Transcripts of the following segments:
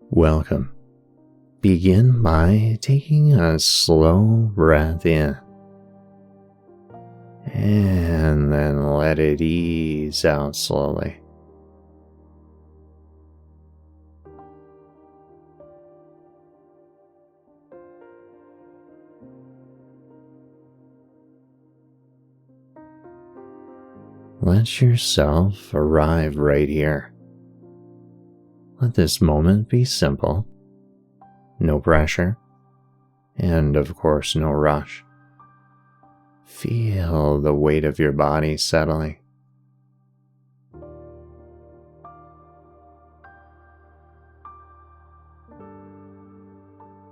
Welcome. Begin by taking a slow breath in and then let it ease out slowly. Let yourself arrive right here. Let this moment be simple, no pressure, and of course no rush. Feel the weight of your body settling.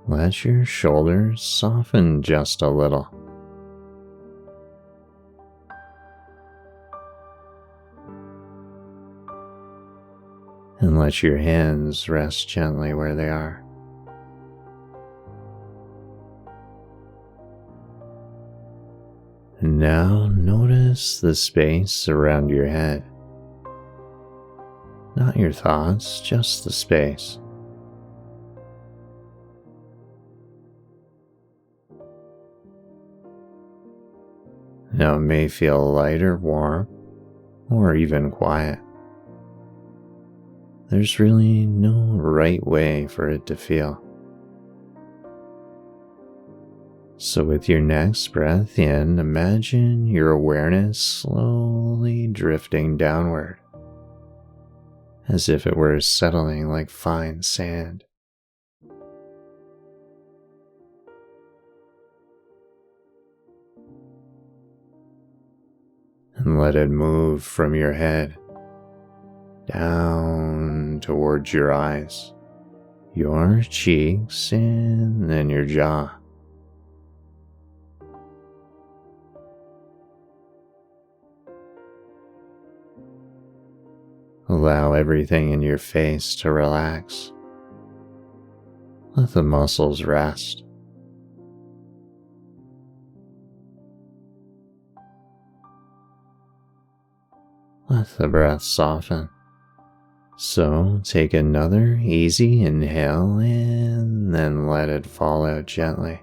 Let your shoulders soften just a little. And let your hands rest gently where they are. And now notice the space around your head. Not your thoughts, just the space. Now it may feel light or warm, or even quiet. There's really no right way for it to feel. So with your next breath in, imagine your awareness slowly drifting downward, as if it were settling like fine sand. And let it move from your head down towards your eyes, your cheeks, and then your jaw. Allow everything in your face to relax. Let the muscles rest. Let the breath soften. So take another easy inhale and then let it fall out gently.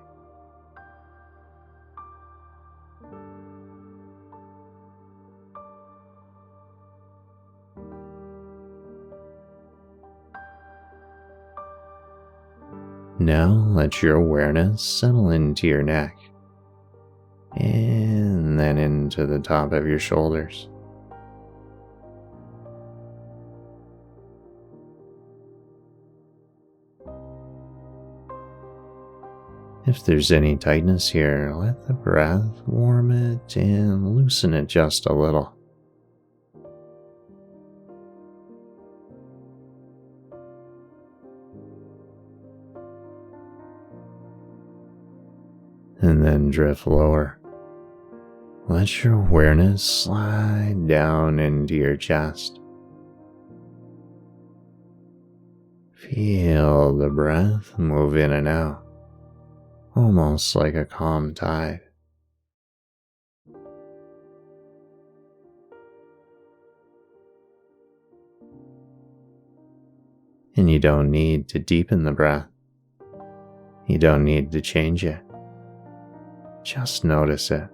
Now let your awareness settle into your neck and then into the top of your shoulders. If there's any tightness here, let the breath warm it and loosen it just a little. And then drift lower. Let your awareness slide down into your chest. Feel the breath move in and out, almost like a calm tide. And you don't need to deepen the breath. You don't need to change it. Just notice it.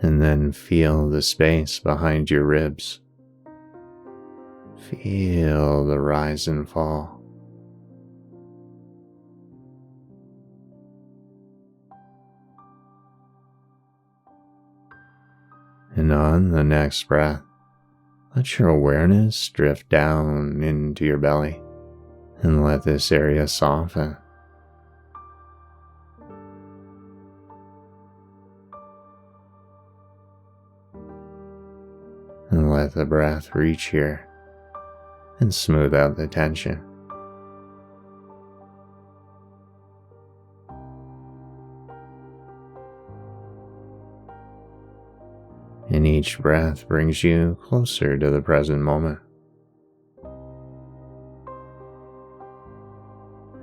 And then feel the space behind your ribs. Feel the rise and fall. And on the next breath, let your awareness drift down into your belly and let this area soften. And let the breath reach here and smooth out the tension. And each breath brings you closer to the present moment.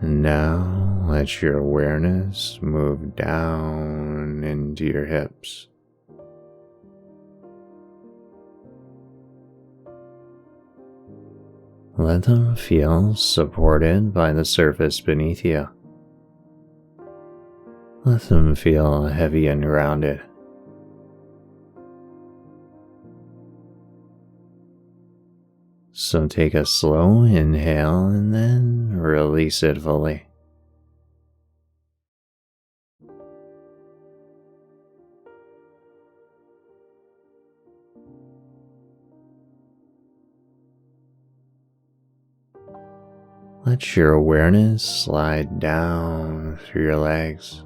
And now Let your awareness move down into your hips. Let them feel supported by the surface beneath you. Let them feel heavy and grounded. So take a slow inhale and then release it fully. Let your awareness slide down through your legs,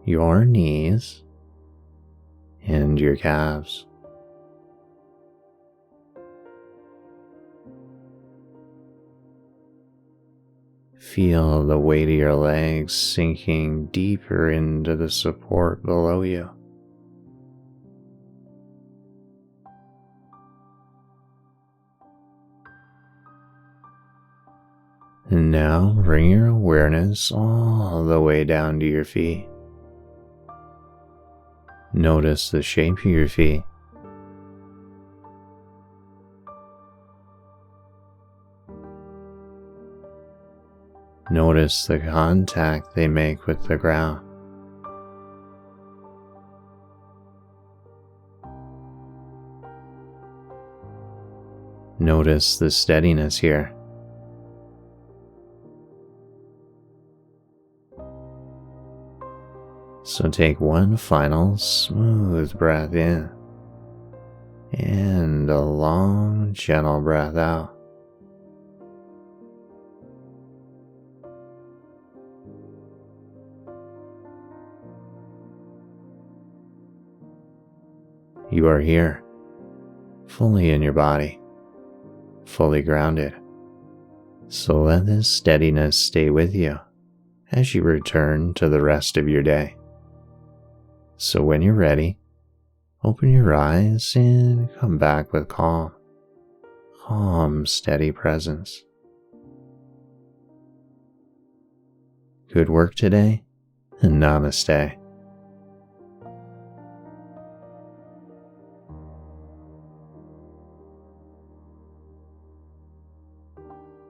your knees, and your calves. Feel the weight of your legs sinking deeper into the support below you. And now bring your awareness all the way down to your feet. Notice the shape of your feet. Notice the contact they make with the ground. Notice the steadiness here. So take one final smooth breath in and a long, gentle breath out. You are here, fully in your body, fully grounded. So let this steadiness stay with you as you return to the rest of your day. So when you're ready, open your eyes and come back with calm, steady presence. Good work today, and namaste.